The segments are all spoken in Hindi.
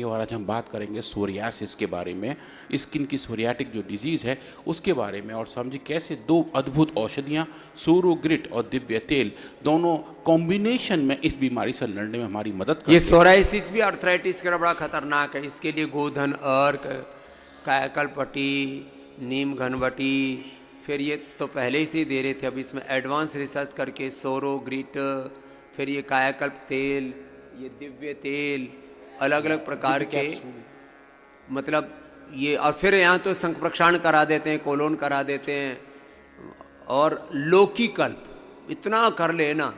और आज हम बात करेंगे सोरियासिस के बारे में, स्किन की सोरियाटिक जो डिजीज़ है उसके बारे में, और समझिए कैसे दो अद्भुत औषधियाँ सोरोग्रिट और दिव्य तेल दोनों कॉम्बिनेशन में इस बीमारी से लड़ने में हमारी मदद करते ये हैं। सोराइसिस भी अर्थराइटिस का बड़ा खतरनाक है। इसके लिए गोधन अर्क, कायाकल्पट्टी, नीम घनवटी, फिर ये तो पहले ही से दे रहे थे, अब इसमें एडवांस रिसर्च करके सोरोग्रिट, फिर ये कायाकल्प तेल, ये दिव्य तेल, अलग अलग प्रकार के, मतलब ये, और फिर यहाँ तो संप्रक्षारण करा देते हैं, कोलोन करा देते हैं, और लौकी कल्प इतना कर लेना,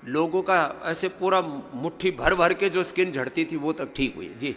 लोगों का ऐसे पूरा मुट्ठी भर भर के जो स्किन झड़ती थी वो तक ठीक हुई जी।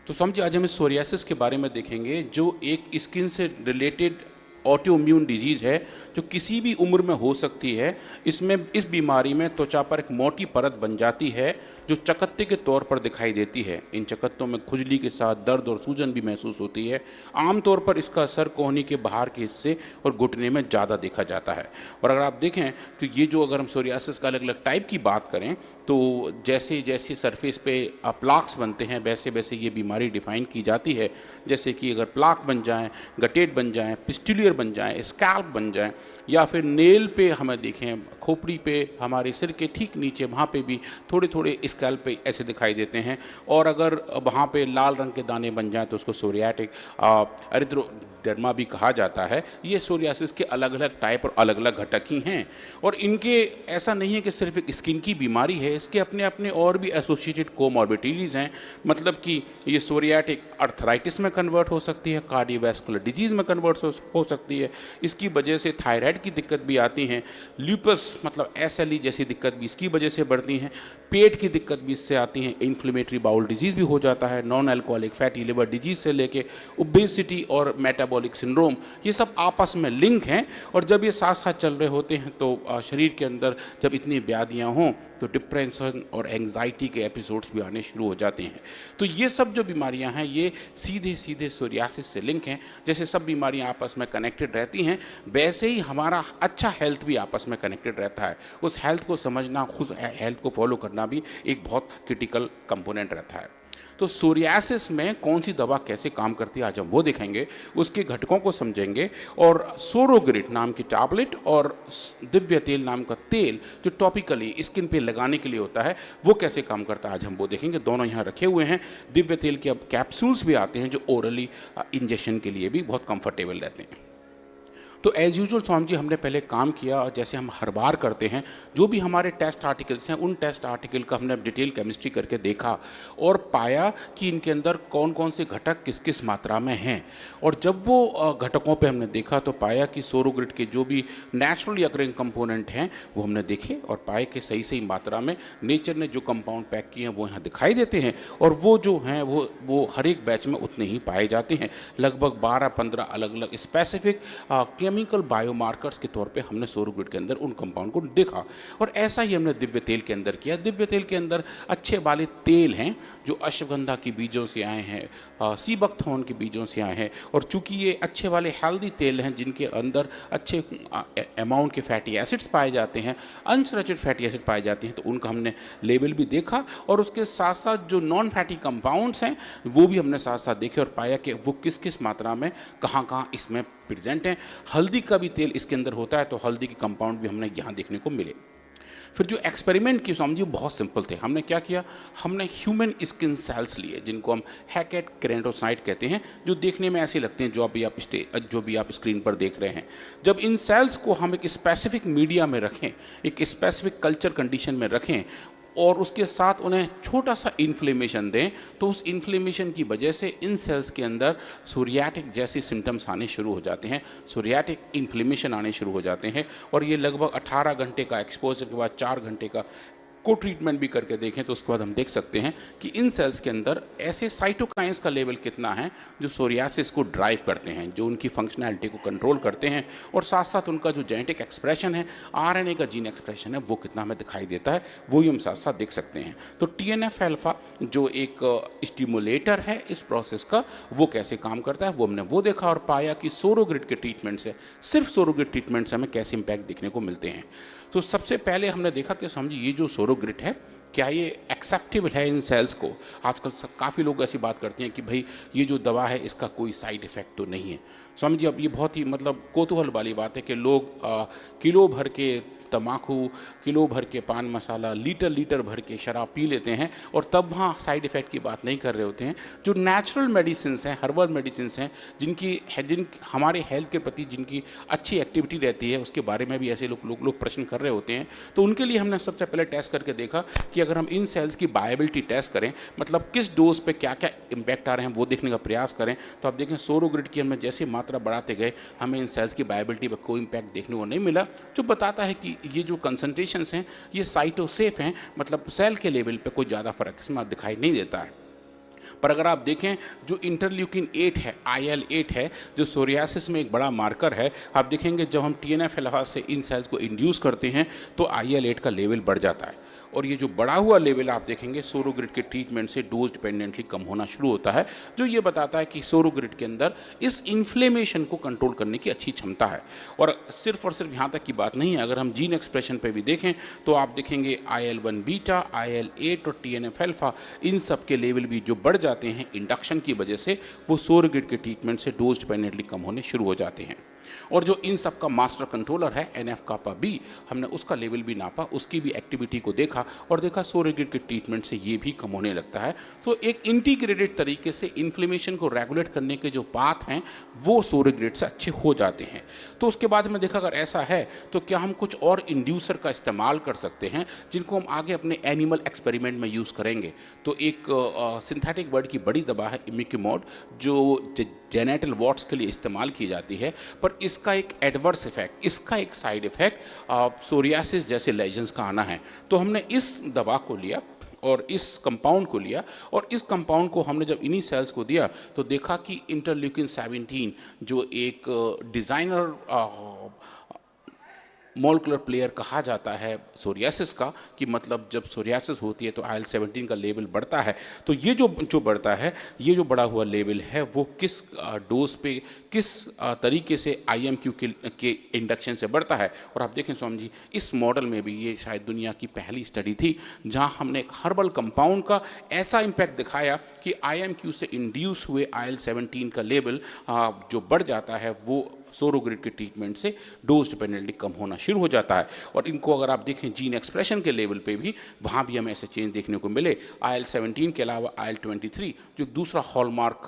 तो समझिए आज हम इस सोरियासिस के बारे में देखेंगे, जो एक स्किन से रिलेटेड ऑटोइम्यून डिजीज़ है जो किसी भी उम्र में हो सकती है। इसमें इस बीमारी में त्वचा पर एक मोटी परत बन जाती है जो चकत्ते के तौर पर दिखाई देती है। इन चकत्तों में खुजली के साथ दर्द और सूजन भी महसूस होती है। आमतौर पर इसका असर कोहनी के बाहर के हिस्से और घुटने में ज़्यादा देखा जाता है। और अगर आप देखें तो ये जो, अगर हम सोरियासिस का अलग अलग टाइप की बात करें तो जैसे जैसे सरफेस पे प्लाक्स बनते हैं वैसे वैसे ये बीमारी डिफाइन की जाती है। जैसे कि अगर प्लाक बन जाएँ, गटेट बन जाएँ, पिस्टुलियर बन जाएँ, स्कैल्प बन जाएँ, या फिर नेल पे हमें देखें, खोपड़ी पे, हमारे सिर के ठीक नीचे वहाँ पे भी थोड़े थोड़े स्कैल्प पे ऐसे दिखाई देते हैं। और अगर वहाँ पे लाल रंग के दाने बन जाएँ तो उसको सोरियाटिक एरिथ्रोडर्मा भी कहा जाता है। ये सोरियासिस के अलग अलग टाइप और अलग अलग घटक ही हैं। और इनके ऐसा नहीं है कि सिर्फ एक स्किन की बीमारी है, इसके अपने अपने और भी एसोसिएटेड कोमॉर्बिडिटीज़ हैं। मतलब कि ये सोरियाटिक अर्थराइटिस में कन्वर्ट हो सकती है, कार्डियोवैस्कुलर डिजीज़ में कन्वर्ट हो सकती है। इसकी वजह से थायराइड की दिक्कत भी आती हैं। ल्यूपस मतलब SLE जैसी दिक्कत भी इसकी वजह से बढ़ती हैं। पेट की दिक्कत भी इससे आती हैं। इन्फ्लेमेटरी बाउल डिजीज़ भी हो जाता है। Non alcoholic fatty liver disease से लेके ओबेसिटी और मेटाबॉलिक सिंड्रोम, ये सब आपस में लिंक हैं। और जब ये साथ साथ चल रहे होते हैं तो शरीर के अंदर जब इतनी व्याधियाँ हों तो डिप्रेशन और एंग्जाइटी के एपिसोड्स भी आने शुरू हो जाते हैं। तो ये सब जो बीमारियां हैं ये सीधे सीधे सोरियासिस से लिंक हैं। जैसे सब बीमारियां आपस में कनेक्टेड रहती हैं, वैसे ही हमारा अच्छा हेल्थ भी आपस में कनेक्टेड रहता है। उस हेल्थ को समझना, खुद हेल्थ को फॉलो करना भी एक बहुत क्रिटिकल कंपोनेंट रहता है। तो सोरियासिस में कौन सी दवा कैसे काम करती है आज हम वो देखेंगे, उसके घटकों को समझेंगे। और सोरोग्रिट नाम की टैबलेट और दिव्य तेल नाम का तेल जो टॉपिकली स्किन पे लगाने के लिए होता है वो कैसे काम करता है आज हम वो देखेंगे। दोनों यहाँ रखे हुए हैं। दिव्य तेल के अब कैप्सूल्स भी आते हैं जो ओरली इंजेक्शन के लिए भी बहुत कंफर्टेबल रहते हैं। तो एज़ यूजुअल स्वामी जी हमने पहले काम किया, और जैसे हम हर बार करते हैं, जो भी हमारे टेस्ट आर्टिकल्स हैं उन टेस्ट आर्टिकल का हमने डिटेल केमिस्ट्री करके देखा और पाया कि इनके अंदर कौन कौन से घटक किस किस मात्रा में हैं। और जब वो घटकों पे हमने देखा तो पाया कि सोरोग्रिट के जो भी नेचुरली अकरिंग कंपोनेंट हैं वो हमने देखे और पाए कि सही सही मात्रा में नेचर ने जो कंपाउंड पैक किए हैं वो यहाँ दिखाई देते हैं। और वो जो हैं वो हर एक बैच में उतने ही पाए जाते हैं। लगभग 12-15 अलग अलग स्पेसिफिक केमिकल बायोमार्कर्स के तौर पे हमने सोरोग्रिट के अंदर उन कंपाउंड को देखा। और ऐसा ही हमने दिव्य तेल के अंदर किया। दिव्य तेल के अंदर अच्छे वाले तेल हैं जो अश्वगंधा के बीजों से आए हैं, सीबकथॉर्न के बीजों से आए हैं। और चूंकि ये अच्छे वाले हेल्दी तेल हैं जिनके अंदर अच्छे अमाउंट के फैटी एसिड्स पाए जाते हैं, अनसैचुरेटेड फैटी एसिड पाए जाते हैं, तो उनका हमने लेवल भी देखा। और उसके साथ साथ जो नॉन फैटी कंपाउंड्स हैं वो भी हमने साथ साथ देखे और पाया कि वो किस किस मात्रा में कहाँ कहाँ इसमें प्रेजेंट हैं। हल्दी का भी तेल इसके अंदर होता है तो हल्दी के कंपाउंड भी हमने यहाँ देखने को मिले। फिर जो एक्सपेरिमेंट की समझिए बहुत सिंपल थे। हमने क्या किया, हमने ह्यूमन स्किन सेल्स लिए जिनको हम हैकेट केरेटोसाइट कहते हैं, जो देखने में ऐसे लगते हैं जो भी आप स्क्रीन पर देख रहे हैं। जब इन सेल्स को हम एक स्पेसिफिक मीडिया में रखें, एक स्पेसिफिक कल्चर कंडीशन में रखें और उसके साथ उन्हें छोटा सा इन्फ्लेमेशन दें, तो उस इन्फ्लेमेशन की वजह से इन सेल्स के अंदर सोरियाटिक जैसे सिम्टम्स आने शुरू हो जाते हैं, सोरियाटिक इन्फ्लेमेशन आने शुरू हो जाते हैं। और ये लगभग 18 घंटे का एक्सपोजर के बाद 4 घंटे का को ट्रीटमेंट भी करके देखें तो उसके बाद हम देख सकते हैं कि इन सेल्स के अंदर ऐसे साइटोकाइंस का लेवल कितना है जो सोरियासिस को ड्राइव करते हैं, जो उनकी फंक्शनैलिटी को कंट्रोल करते हैं। और साथ साथ उनका जो जेनेटिक एक्सप्रेशन है, RNA का जीन एक्सप्रेशन है, वो कितना हमें दिखाई देता है, वो ही हम साथ साथ देख सकते हैं। तो TNF अल्फा जो एक स्टिमुलेटर है इस प्रोसेस का, वो कैसे काम करता है वो हमने वो देखा और पाया कि सोरोग्रिट के ट्रीटमेंट से, सिर्फ सोरोग्रिट ट्रीटमेंट से हमें कैसे इम्पैक्ट देखने को मिलते हैं। तो सबसे पहले हमने देखा कि समझिए ये जो सोरोग्रिड है क्या ये एक्सेप्टेबल है इन सेल्स को। आजकल काफ़ी लोग ऐसी बात करते हैं कि भाई ये जो दवा है इसका कोई साइड इफ़ेक्ट तो नहीं है। स्वामी जी अब ये बहुत ही मतलब कौतूहल वाली बात है कि लोग किलो भर के तम्बाकू, किलो भर के पान मसाला, लीटर लीटर भर के शराब पी लेते हैं और तब वहाँ साइड इफ़ेक्ट की बात नहीं कर रहे होते हैं। जो नेचुरल मेडिसिन्स हैं, हर्बल मेडिसिन्स हैं, जिन हमारे हेल्थ के प्रति जिनकी अच्छी एक्टिविटी रहती है, उसके बारे में भी ऐसे लोग प्रश्न कर रहे होते हैं। तो उनके लिए हमने सबसे पहले टेस्ट करके देखा कि अगर हम इन सेल्स की बायोबिलिटी टेस्ट करें, मतलब किस डोज पे क्या क्या इम्पैक्ट आ रहे हैं वो देखने का प्रयास करें, तो आप देखें सोरोग्रिड की हमने जैसे मात्रा बढ़ाते गए हमें इन सेल्स की बायोबिलिटी पर कोई इम्पैक्ट देखने को नहीं मिला, जो बताता है कि ये जो कंसंट्रेशंस हैं ये साइटोसेफ हैं, मतलब सेल के लेवल पे कोई ज़्यादा फर्क इसमें दिखाई नहीं देता है। पर अगर आप देखें जो इंटरल्यूकिन 8 है, IL-8 है, जो सोरियासिस में एक बड़ा मार्कर है, आप देखेंगे जब हम TNF अल्फा से इन सेल्स को इंड्यूस करते हैं तो IL-8 का लेवल बढ़ जाता है और ये जो बढ़ा हुआ लेवल आप देखेंगे सोरोग्रिड के ट्रीटमेंट से डोज डिपेंडेंटली कम होना शुरू होता है, जो ये बताता है कि सोरोग्रिड के अंदर इस इन्फ्लेमेशन को कंट्रोल करने की अच्छी क्षमता है। और सिर्फ यहाँ तक की बात नहीं है, अगर हम जीन एक्सप्रेशन पे भी देखें तो आप देखेंगे IL-1 बीटा, IL-8 और TNF अल्फा इन सब के लेवल भी जो बढ़ जाते हैं इंडक्शन की वजह से, वो सोरोग्रिड के ट्रीटमेंट से डोज डिपेंडेंटली कम होने शुरू हो जाते हैं। और जो इन सब का मास्टर कंट्रोलर है NF-κB, हमने उसका लेवल भी नापा, उसकी भी एक्टिविटी को देखा और देखा सोरोग्रिड के ट्रीटमेंट से ये भी कम होने लगता है। तो एक इंटीग्रेटेड तरीके से इन्फ्लेमेशन को रेगुलेट करने के जो पाथ हैं वो सोरोग्रिड से अच्छे हो जाते हैं। तो उसके बाद में देखा अगर ऐसा है तो क्या हम कुछ और इंड्यूसर का इस्तेमाल कर सकते हैं जिनको हम आगे अपने एनिमल एक्सपेरिमेंट में यूज़ करेंगे। तो एक सिंथेटिक वर्ड की बड़ी दवा है इमिक्विमोड, जो जेनेटल वॉट्स के लिए इस्तेमाल की जाती है, पर इसका एक एडवर्स इफेक्ट, इसका एक साइड इफेक्ट सोरियासिस जैसे लेजन्स का आना है। तो हमने इस दवा को लिया और इस कंपाउंड को लिया और इस कंपाउंड को हमने जब इन्हीं सेल्स को दिया तो देखा कि इंटरल्यूकिन 17 जो एक डिज़ाइनर मॉलिक्यूलर प्लेयर कहा जाता है सोरियासिस का, कि मतलब जब सोरियासिस होती है तो IL-17 का लेवल बढ़ता है। तो ये जो बढ़ता है, ये जो बढ़ा हुआ लेवल है वो किस डोज पे किस तरीके से IMQ के इंडक्शन से बढ़ता है। और आप देखें स्वामी जी इस मॉडल में भी ये शायद दुनिया की पहली स्टडी थी जहां हमने एक हर्बल कंपाउंड का ऐसा इम्पैक्ट दिखाया कि IMQ से इंड्यूस हुए IL-17 का लेवल जो बढ़ जाता है वो सोरोग्रिड के ट्रीटमेंट से डोज डिपेंडेंटली कम होना शुरू हो जाता है। और इनको अगर आप देखें जीन एक्सप्रेशन के लेवल पे भी, वहाँ भी हमें ऐसे चेंज देखने को मिले। IL-17 के अलावा IL-23 जो एक दूसरा हॉलमार्क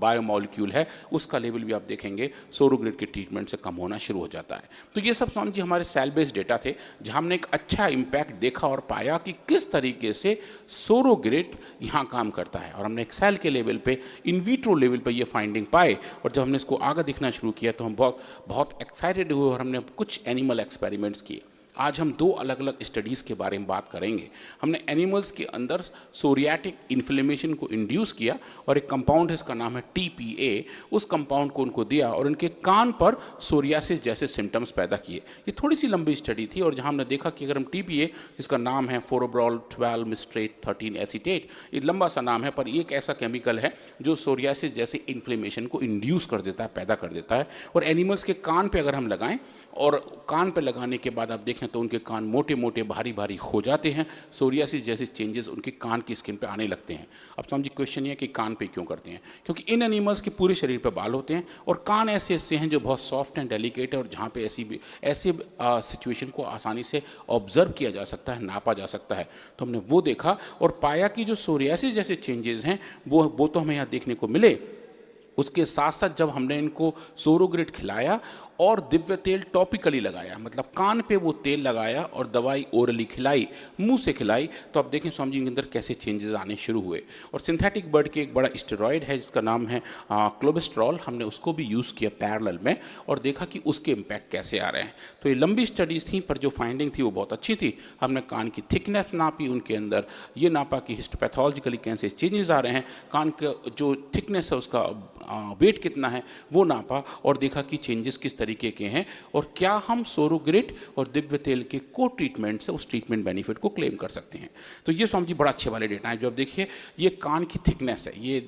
बायोमॉलिक्यूल है, उसका लेवल भी आप देखेंगे सोरोग्रिड के ट्रीटमेंट से कम होना शुरू हो जाता है। तो ये सब स्वामी जी हमारे सेल बेस्ड डेटा थे जहाँ हमने एक अच्छा इम्पैक्ट देखा और पाया कि किस तरीके से सोरोग्रिड यहाँ काम करता है। और हमने एक सेल के लेवल पे, इन विट्रो लेवल पे ये फाइंडिंग पाए और जब हमने इसको आगे दिखना शुरू किया तो हम बहुत एक्साइटेड हुए और हमने कुछ एनिमल एक्सपेरिमेंट्स किए। आज हम दो अलग अलग स्टडीज़ के बारे में बात करेंगे। हमने एनिमल्स के अंदर सोरियाटिक इन्फ्लेमेशन को इंड्यूस किया और एक कंपाउंड है, इसका नाम है TPA, उस कंपाउंड को उनको दिया और उनके कान पर सोरियासिस जैसे सिम्टम्स पैदा किए। ये थोड़ी सी लंबी स्टडी थी और जहां हमने देखा कि अगर हम TPA, जिसका नाम है फोरोब्रोल 12 मिस्ट्रेट 13 एसीटेट, ये लंबा सा नाम है पर ये एक ऐसा केमिकल है जो सोरियासिस जैसे इन्फ्लेमेशन को इंड्यूस कर देता है, पैदा कर देता है। और एनिमल्स के कान पर अगर हम लगाएं और कान पर लगाने के बाद आप देखें तो उनके कान मोटे मोटे भारी भारी हो जाते हैं, सोरियासिस जैसे चेंजेस उनके कान की स्किन पे आने लगते हैं। अब समझिए क्वेश्चन ये है कि कान पे क्यों करते हैं, क्योंकि इन एनिमल्स के पूरे शरीर पे बाल होते हैं और कान ऐसे ऐसे हैं जो बहुत सॉफ्ट एंड डेलिकेट है और जहाँ पे ऐसे सिचुएशन को आसानी से ऑब्जर्व किया जा सकता है, नापा जा सकता है। तो हमने वो देखा और पाया कि जो सोरियासिस जैसे चेंजेस हैं वो तो हमें यहाँ देखने को मिले। उसके साथ साथ जब हमने इनको सोरोग्रिड खिलाया और दिव्य तेल टॉपिकली लगाया, मतलब कान पे वो तेल लगाया और दवाई ओरली खिलाई, मुंह से खिलाई, तो आप देखें स्वामी जी के अंदर कैसे चेंजेस आने शुरू हुए। और सिंथेटिक बर्ड के एक बड़ा स्टेरॉयड है जिसका नाम है क्लोबेस्ट्रॉल, हमने उसको भी यूज़ किया पैरेलल में और देखा कि उसके इम्पैक्ट कैसे आ रहे हैं। तो ये लंबी स्टडीज़ थी पर जो फाइंडिंग थी वो बहुत अच्छी थी। हमने कान की थिकनेस नापी, उनके अंदर ये नापा कि हिस्टोपैथोलॉजिकली कैसे चेंजेस आ रहे हैं, कान का जो थिकनेस है उसका वेट कितना है वो नापा और देखा कि चेंजेस किस तरीके के हैं और क्या हम सोरोग्रिट और दिव्य तेल के को ट्रीटमेंट से उस ट्रीटमेंट बेनिफिट को क्लेम कर सकते हैं। तो ये स्वामी जी बड़ा अच्छे वाले डेटा हैं। जो अब देखिए ये कान की थिकनेस है, ये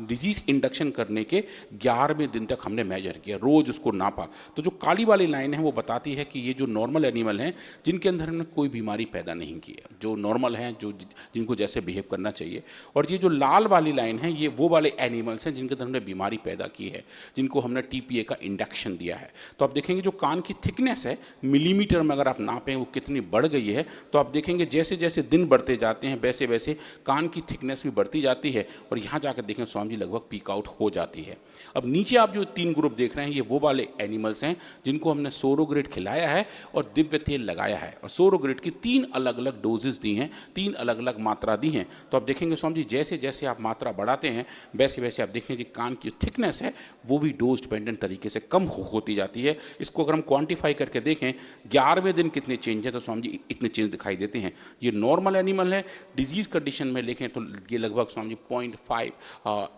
डिजीज इंडक्शन करने के 11वें दिन तक हमने मेजर किया, रोज उसको नापा। तो जो काली वाली लाइन है वो बताती है कि ये जो नॉर्मल एनिमल हैं जिनके अंदर हमने कोई बीमारी पैदा नहीं की है, जो नॉर्मल हैं, जो जिनको जैसे बिहेव करना चाहिए। और ये जो लाल वाली लाइन है ये वो वाले एनिमल्स हैं जिनके अंदर हमने बीमारी पैदा की है, जिनको हमने टीपीए का इंडक्शन दिया है। तो आप देखेंगे जो कान की थिकनेस है मिलीमीटर में अगर आप नापें वो कितनी बढ़ गई है, तो आप देखेंगे जैसे जैसे दिन बढ़ते जाते हैं वैसे वैसे कान की थिकनेस भी बढ़ती जाती है और यहाँ जाकर देखें स्वामी जी लगभग पीक आउट हो जाती है। अब नीचे आप जो 3 ग्रुप देख रहे हैं ये वो वाले एनिमल्स हैं जिनको हमने सोरोग्रिट खिलाया है और दिव्य तेल लगाया है, और सोरोग्रिट की 3 अलग अलग डोजेस दी हैं, 3 अलग अलग मात्रा दी हैं। तो आप देखेंगे स्वामी जी जैसे जैसे आप मात्रा बढ़ाते हैं वैसे वैसे आप देखेंगे जी कान की थिकनेस है वो भी डोज डिपेंडेंट तरीके से कम होती जाती है। इसको अगर हम क्वांटिफाई करके देखें 11वें दिन कितने चेंज है तो स्वामी जी इतने चेंज दिखाई देते हैं। ये नॉर्मल एनिमल है, डिजीज कंडीशन में देखें तो ये लगभग स्वामी जी 0.5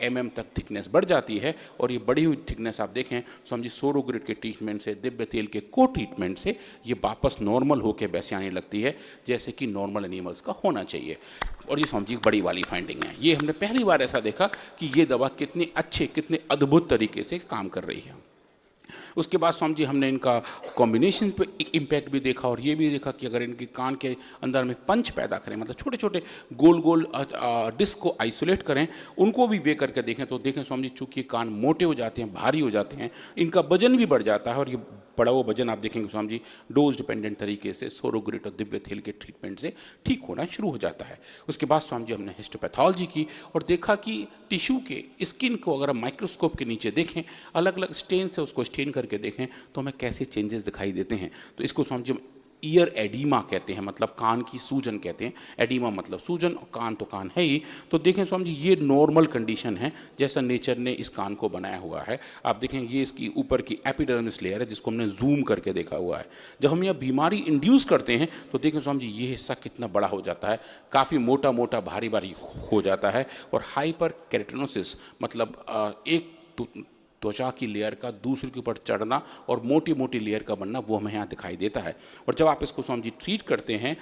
mm तक थिकनेस बढ़ जाती है। और ये बढ़ी हुई थिकनेस आप देखें स्वामी जी सोरोग्रिट के ट्रीटमेंट से, दिव्य तेल के को ट्रीटमेंट से ये वापस नॉर्मल होकर वैसे आने लगती है जैसे कि नॉर्मल एनिमल्स का होना चाहिए। और ये स्वामी जी बड़ी वाली फाइंडिंग है, ये हमने पहली बार ऐसा देखा कि ये दवा कितने अच्छे कितने अद्भुत तरीके से काम कर रही है। उसके बाद स्वामी जी हमने इनका कॉम्बिनेशन पे इम्पैक्ट भी देखा और ये भी देखा कि अगर इनके कान के अंदर में पंच पैदा करें, मतलब छोटे छोटे गोल गोल डिस्क को आइसोलेट करें, उनको भी वे करके देखें तो देखें स्वामी जी चूँकि कान मोटे हो जाते हैं, भारी हो जाते हैं, इनका वजन भी बढ़ जाता है। और ये बड़ा वो वजन आप देखेंगे स्वामी जी डोज डिपेंडेंट तरीके से सोरोग्रिट और दिव्य तेल के ट्रीटमेंट से ठीक होना शुरू हो जाता है। उसके बाद स्वामी जी हमने हिस्टोपैथोलॉजी की और देखा कि टिश्यू के स्किन को अगर हम माइक्रोस्कोप के नीचे देखें, अलग अलग स्टेन से उसको स्टेन करके देखें तो हमें कैसे चेंजेस दिखाई देते हैं। तो इसको स्वामी जी ईयर एडीमा कहते हैं, मतलब कान की सूजन कहते हैं। एडीमा मतलब सूजन और कान तो कान है ही। तो देखें स्वामी जी ये नॉर्मल कंडीशन है जैसा नेचर ने इस कान को बनाया हुआ है। आप देखें ये इसकी ऊपर की एपिडर्मिस लेयर है जिसको हमने जूम करके देखा हुआ है। जब हम यह बीमारी इंड्यूस करते हैं तो देखें स्वामी जी ये हिस्सा कितना बड़ा हो जाता है, काफ़ी मोटा मोटा भारी भारी हो जाता है। और हाइपर केराटिनोसिस मतलब एक त्वचा की लेयर का दूसरे के ऊपर चढ़ना और मोटी मोटी लेयर का बनना वो हमें यहाँ दिखाई देता है। और जब आप इसको स्वामी जी ट्रीट करते हैं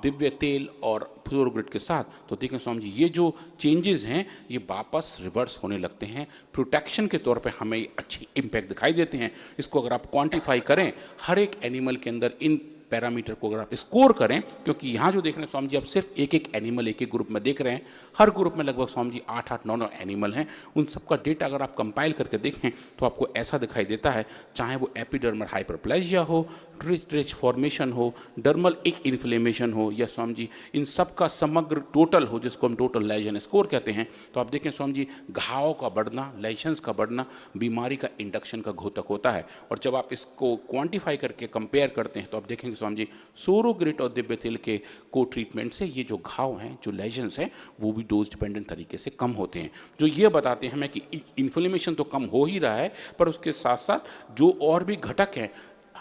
दिव्य तेल और सोरोग्रिट के साथ तो देखें स्वामी जी ये जो चेंजेस हैं ये वापस रिवर्स होने लगते हैं। प्रोटेक्शन के तौर पे हमें अच्छी इम्पैक्ट दिखाई देते हैं। इसको अगर आप क्वांटिफाई करें हर एक एनिमल के अंदर इन पैरामीटर को अगर आप स्कोर करें, क्योंकि यहाँ जो देख रहे हैं स्वामी जी आप सिर्फ एक एक एनिमल एक एक ग्रुप में देख रहे हैं, हर ग्रुप में लगभग स्वामी जी 8-8, 9-9 एनिमल हैं। उन सबका डेटा अगर आप कंपाइल करके देखें तो आपको ऐसा दिखाई देता है, चाहे वो एपिडर्मल हाइपरप्लेजिया हो, ट्रिच फॉर्मेशन हो, डर्मल एक इन्फ्लेमेशन हो या स्वामी जी इन सब का समग्र टोटल हो जिसको हम टोटल लेजन स्कोर कहते हैं। तो आप देखें स्वामी जी घाव का बढ़ना, लेशंस का बढ़ना बीमारी का इंडक्शन का घोतक होता है। और जब आप इसको क्वांटिफाई करके कंपेयर करते हैं तो आप देखेंगे स्वामी जी सोरोग्रिट और दिव्य तेल के को ट्रीटमेंट से ये जो घाव हैं, जो लेजन्स हैं, वो भी डोज डिपेंडेंट तरीके से कम होते हैं, जो ये बताते हैं हमें कि इन्फ्लेमेशन तो कम हो ही रहा है पर उसके साथ साथ जो और भी घटक हैं,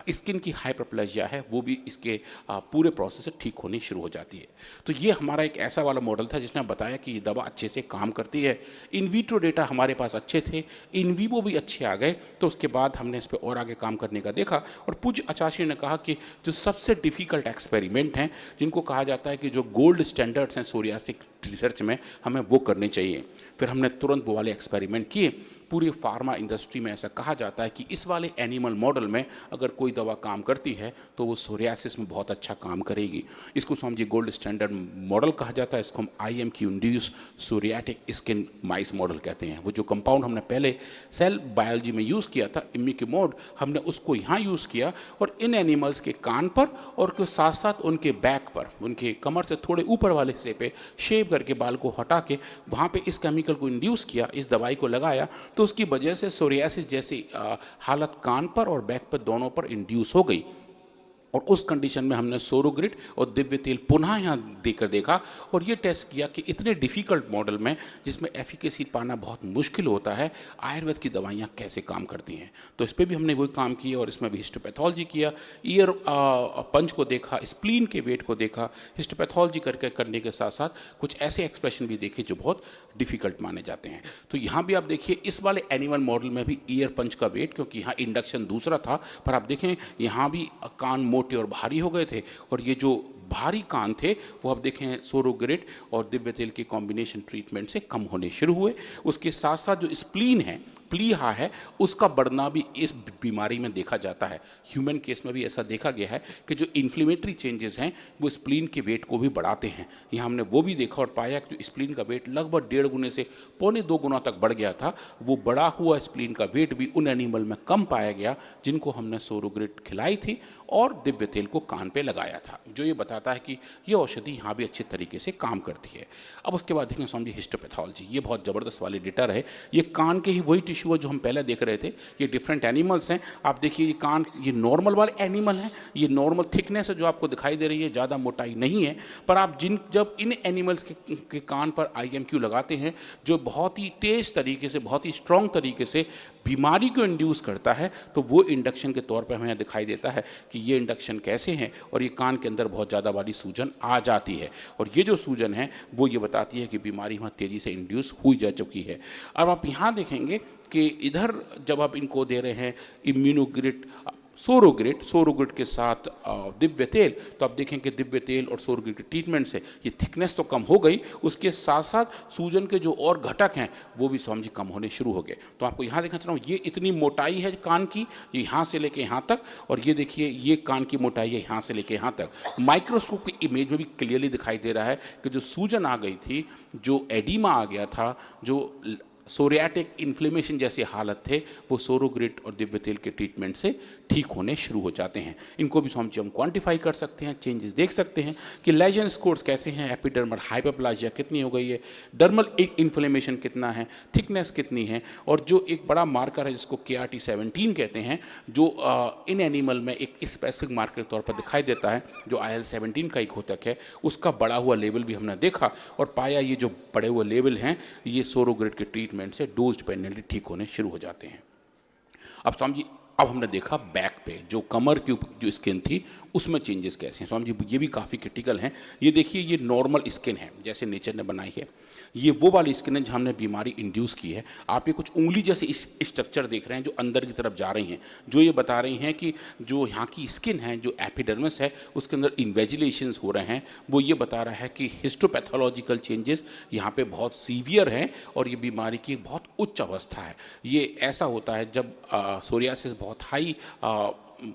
स्किन की हाइपरप्लेजिया है वो भी इसके पूरे प्रोसेस से ठीक होनी शुरू हो जाती है। तो ये हमारा एक ऐसा वाला मॉडल था जिसने बताया कि ये दवा अच्छे से काम करती है। इन विट्रो डेटा हमारे पास अच्छे थे, इन विवो भी अच्छे आ गए। तो उसके बाद हमने इस पर और आगे काम करने का देखा और पूज्य आचार्य ने कहा कि जो सबसे डिफ़िकल्ट एक्सपेरिमेंट हैं, जिनको कहा जाता है कि जो गोल्ड स्टैंडर्ड्स हैं सोरियासिक रिसर्च में, हमें वो करने चाहिए। फिर हमने तुरंत वो वाले एक्सपेरिमेंट किए। पूरी फार्मा इंडस्ट्री में ऐसा कहा जाता है कि इस वाले एनिमल मॉडल में अगर कोई दवा काम करती है तो वो सोरियासिस में बहुत अच्छा काम करेगी। इसको Swami ji gold standard model कहा जाता है। इसको हम IMQ इंड्यूस सोरियाटिक स्किन माइस मॉडल कहते हैं। वो जो कंपाउंड हमने पहले सेल बायोलॉजी में यूज़ किया था इमिक्विमोड, हमने उसको यहाँ यूज़ किया और इन एनिमल्स के कान पर और के साथ साथ उनके बैक पर, उनके कमर से थोड़े ऊपर वाले हिस्से पे शेव करके बाल को हटा के वहाँ पे इस केमिकल को इंड्यूस किया, इस दवाई को लगाया। तो उसकी वजह से सोरियासिस जैसी हालत कान पर और बैक पर दोनों पर इंड्यूस हो गई। और उस कंडीशन में हमने सोरोग्रिड और दिव्य तेल पुनः यहाँ देकर देखा और ये टेस्ट किया कि इतने डिफ़िकल्ट मॉडल में जिसमें एफिकेसी पाना बहुत मुश्किल होता है, आयुर्वेद की दवाइयाँ कैसे काम करती हैं। तो इस पर भी हमने वही काम किया और इसमें भी हिस्टोपैथोलॉजी किया, ईयर पंच को देखा, स्प्लीन के वेट को देखा, हिस्टोपैथोलॉजी करने के साथ साथ कुछ ऐसे एक्सप्रेशन भी देखे जो बहुत डिफ़िकल्ट माने जाते हैं। तो यहाँ भी आप देखिए इस वाले एनिमल मॉडल में भी ईयर पंच का वेट, क्योंकि यहाँ इंडक्शन दूसरा था, पर आप देखें यहाँ भी कान मोटे और भारी हो गए थे और ये जो भारी कान थे वो अब देखें सोरोग्रिड और दिव्य तेल के कॉम्बिनेशन ट्रीटमेंट से कम होने शुरू हुए। उसके साथ साथ जो स्प्लीन है, प्लीहा है, उसका बढ़ना भी इस बीमारी में देखा जाता है। ह्यूमन केस में भी ऐसा देखा गया है कि जो इन्फ्लेमेटरी चेंजेस हैं वो स्प्लीन के वेट को भी बढ़ाते हैं। यहाँ हमने वो भी देखा और पाया कि जो स्प्लीन का वेट लगभग 1.5 गुने से 1.25 गुना तक बढ़ गया था, वो बढ़ा हुआ स्प्लीन का वेट भी उन एनिमल में कम पाया गया जिनको हमने सोरोग्रिड खिलाई थी और दिव्य तेल को कान पे लगाया था, जो ये बताता है कि ये औषधि यहाँ भी अच्छे तरीके से काम करती है। अब उसके बाद देखें स्वामी जी हिस्टोपैथोलॉजी, ये बहुत ज़बरदस्त वाली डेटा है। ये कान के ही वही टिश्यू है जो हम पहले देख रहे थे, ये डिफरेंट एनिमल्स हैं। आप देखिए ये कान, ये नॉर्मल वाले एनिमल हैं, ये नॉर्मल थिकनेस है जो आपको दिखाई दे रही है, ज़्यादा मोटाई नहीं है। पर आप जब इन एनिमल्स के कान पर IMQ लगाते हैं जो बहुत ही तेज़ तरीके से, बहुत ही स्ट्रॉन्ग तरीके से बीमारी को इंड्यूस करता है, तो वो इंडक्शन के तौर पर हमें दिखाई देता है कि ये इंडक्शन कैसे हैं। और ये कान के अंदर बहुत ज़्यादा वाली सूजन आ जाती है और ये जो सूजन है वो ये बताती है कि बीमारी वहाँ तेज़ी से इंड्यूस हुई जा चुकी है। अब आप यहाँ देखेंगे कि इधर जब आप इनको दे रहे हैं इम्यूनोग्रिड, सोरोग्रिड के साथ दिव्य तेल, तो आप देखें कि दिव्य तेल और सोरोग्रिड के ट्रीटमेंट से ये थिकनेस तो कम हो गई, उसके साथ साथ सूजन के जो और घटक हैं वो भी स्वामी जी कम होने शुरू हो गए। तो आपको यहाँ देखना चाह रहा हूँ, ये इतनी मोटाई है कान की, ये यहाँ से लेके यहाँ तक, और ये देखिए ये कान की मोटाई है यहाँ से लेके यहाँ तक। माइक्रोस्कोप की इमेज में भी क्लियरली दिखाई दे रहा है कि जो सूजन आ गई थी, जो एडिमा आ गया था, जो सोरियाटिक इन्फ्लेमेशन जैसे हालत थे, वो सोरोग्रिड और दिव्य तेल के ट्रीटमेंट से ठीक होने शुरू हो जाते हैं। इनको भी हम क्वांटिफाई कर सकते हैं, चेंजेस देख सकते हैं कि लेजन स्कोर्स कैसे हैं, एपिडर्मल हाइपरप्लाजिया कितनी हो गई है, डर्मल एक इन्फ्लेमेशन कितना है, थिकनेस कितनी है, और जो एक बड़ा मार्कर है जिसको KRT17 कहते हैं, जो इन एनिमल में एक स्पेसिफिक मार्कर के तौर पर दिखाई देता है, जो IL-17 का एक घोतक है, उसका बढ़ा हुआ लेवल भी हमने देखा और पाया ये जो बढ़े हुए लेवल हैं ये सोरोग्रिड के ट्रीटमेंट से डोज डिपेंडेंटली ठीक होने शुरू हो जाते हैं। अब स्वामी जी, अब हमने देखा बैक पे जो कमर की जो स्किन थी उसमें चेंजेस कैसे हैं। स्वामी जी ये भी काफ़ी क्रिटिकल हैं। ये देखिए ये नॉर्मल स्किन है जैसे नेचर ने बनाई है, ये वो वाली स्किन है जहाँ हमने बीमारी इंड्यूस की है। आप ये कुछ उंगली जैसे इस स्ट्रक्चर देख रहे हैं जो अंदर की तरफ जा रही हैं, जो ये बता रही हैं कि जो यहाँ की स्किन है, जो एपिडर्मिस है, उसके अंदर इन्वेजिलेशंस हो रहे हैं। वो ये बता रहा है कि हिस्टोपैथोलॉजिकल चेंजेस यहाँ पे बहुत सीवियर हैं और ये बीमारी की बहुत उच्च अवस्था है। ये ऐसा होता है जब सोरियासिस बहुत हाई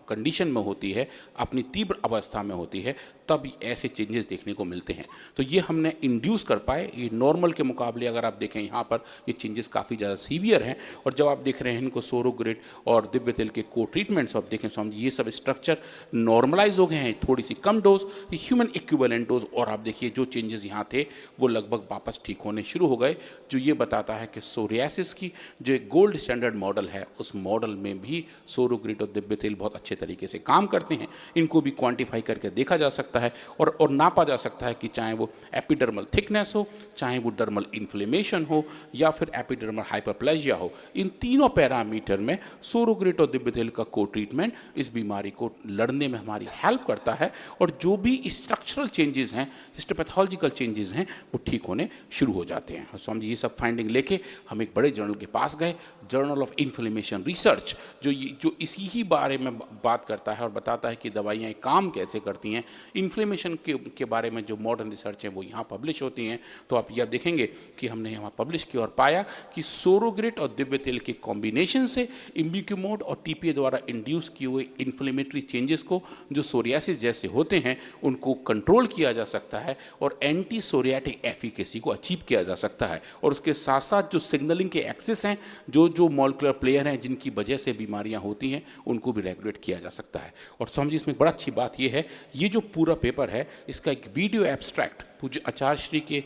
कंडीशन में होती है, अपनी तीव्र अवस्था में होती है, तब ऐसे चेंजेस देखने को मिलते हैं। तो ये हमने इंड्यूस कर पाए। ये नॉर्मल के मुकाबले अगर आप देखें यहाँ पर ये चेंजेस काफ़ी ज़्यादा सीवियर हैं। और जब आप देख रहे हैं इनको सोरोग्रिड और दिव्य तेल के को ट्रीटमेंट्स, आप देखें स्वामी ये सब स्ट्रक्चर नॉर्मलाइज हो गए हैं, थोड़ी सी कम डोज, ह्यूमन इक्विवेलेंट डोज, और आप देखिए जो चेंजेस यहाँ थे वो लगभग वापस ठीक होने शुरू हो गए, जो ये बताता है कि सोरियासिस की जो एक गोल्ड स्टैंडर्ड मॉडल है उस मॉडल में भी सोरोग्रिड और दिव्य तेल बहुत अच्छे तरीके से काम करते हैं। इनको भी क्वांटिफाई करके देखा जा सकता है और नापा जा सकता है कि चाहे वो एपिडर्मल थिकनेस हो, चाहे वो डर्मल इन्फ्लेमेशन हो, या फिर एपिडर्मल हाइपरप्लेजिया हो। इन तीनों पैरामीटर में सोरोग्रिड और दिव्य तेल का को ट्रीटमेंट इस बीमारी को लड़ने में हमारी हेल्प करता है और जो भी स्ट्रक्चरल चेंजेस हैं, हिस्टोपैथोलॉजिकल चेंजेस हैं, वो ठीक होने शुरू हो जाते हैं। और स्वामी जी ये सब फाइंडिंग लेके हम एक बड़े जर्नल के पास गए, जर्नल ऑफ इन्फ्लेमेशन रिसर्च, जो इसी ही बारे में बात करता है और बताता है कि दवाइयाँ काम कैसे करती हैं। इन्फ्लेमेशन के बारे में जो मॉडर्न रिसर्च है वो यहाँ पब्लिश होती हैं। तो आप यह देखेंगे कि हमने यहाँ पब्लिश किया और पाया कि सोरोग्रिड और दिव्य तेल के कॉम्बिनेशन से इम्बिक्यूमोड और TPA द्वारा इंड्यूस किए हुए इन्फ्लेमेटरी चेंजेस को, जो सोरियासिस जैसे होते हैं, उनको कंट्रोल किया जा सकता है और एंटी सोरियाटिक एफिकेसी को अचीव किया जा सकता है। और उसके साथ साथ जो सिग्नलिंग के एक्सेस हैं, जो मॉलिक्यूलर प्लेयर हैं जिनकी वजह से बीमारियाँ होती हैं, उनको भी रेगुलेट किया जा सकता है। और स्वामी जी इसमें बड़ा अच्छी बात यह है, ये जो पूरा पेपर है, इसका एक वीडियो एब्स्ट्रैक्ट पूज्य आचार्य श्री के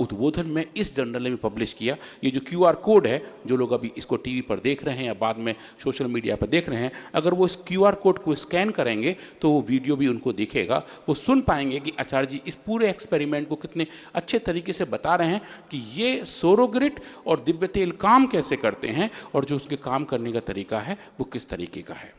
उद्बोधन में इस जर्नल ने भी पब्लिश किया। ये जो QR कोड है, जो लोग अभी इसको टीवी पर देख रहे हैं या बाद में सोशल मीडिया पर देख रहे हैं, अगर वो इस QR कोड को स्कैन करेंगे तो वो वीडियो भी उनको दिखेगा। वो सुन पाएंगे कि आचार्य जी इस पूरे एक्सपेरिमेंट को कितने अच्छे तरीके से बता रहे हैं कि ये सोरोग्रिट और दिव्य तेल काम कैसे करते हैं और जो उसके काम करने का तरीका है वो किस तरीके का है।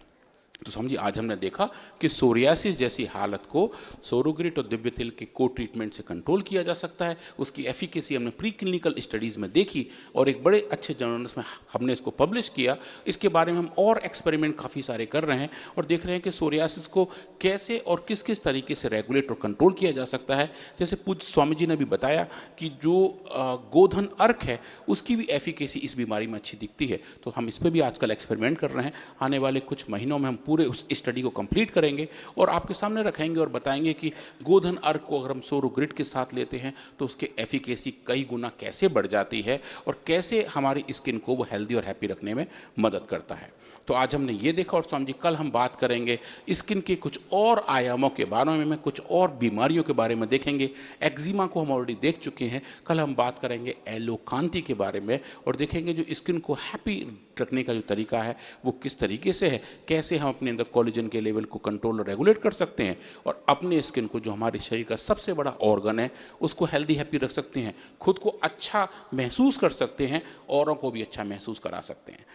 तो समझिए, आज हमने देखा कि सोरियासिस जैसी हालत को सोरोग्रिट और दिव्य तेल के को ट्रीटमेंट से कंट्रोल किया जा सकता है। उसकी एफिकेसी हमने प्री क्लिनिकल स्टडीज़ में देखी और एक बड़े अच्छे जर्नल्स में हमने इसको पब्लिश किया। इसके बारे में हम और एक्सपेरिमेंट काफ़ी सारे कर रहे हैं और देख रहे हैं कि सोरियासिस को कैसे और किस किस तरीके से रेगुलेट और कंट्रोल किया जा सकता है। जैसे पूज्य स्वामी जी ने भी बताया कि जो गोधन अर्क है उसकी भी एफिकेसी इस बीमारी में अच्छी दिखती है। तो हम इस पर भी आजकल एक्सपेरिमेंट कर रहे हैं। आने वाले कुछ महीनों में हम पूरे उस स्टडी को कंप्लीट करेंगे और आपके सामने रखेंगे और बताएंगे कि गोधन अर्क को अगर हम सोरोग्रिट के साथ लेते हैं तो उसके एफिकेसी कई गुना कैसे बढ़ जाती है और कैसे हमारी स्किन को वो हेल्दी और हैप्पी रखने में मदद करता है। तो आज हमने ये देखा और स्वामी जी कल हम बात करेंगे स्किन के कुछ और आयामों के बारे में, कुछ और बीमारियों के बारे में देखेंगे। एक्जिमा को हम ऑलरेडी देख चुके हैं। कल हम बात करेंगे एलोकांति के बारे में और देखेंगे जो स्किन को हैप्पी रखने का जो तरीका है वो किस तरीके से है, कैसे हम अपने अंदर कोलेजन के लेवल को कंट्रोल और रेगुलेट कर सकते हैं और अपने स्किन को, जो हमारे शरीर का सबसे बड़ा ऑर्गन है, उसको हेल्दी हैप्पी रख सकते हैं, खुद को अच्छा महसूस कर सकते हैं, औरों को भी अच्छा महसूस करा सकते हैं।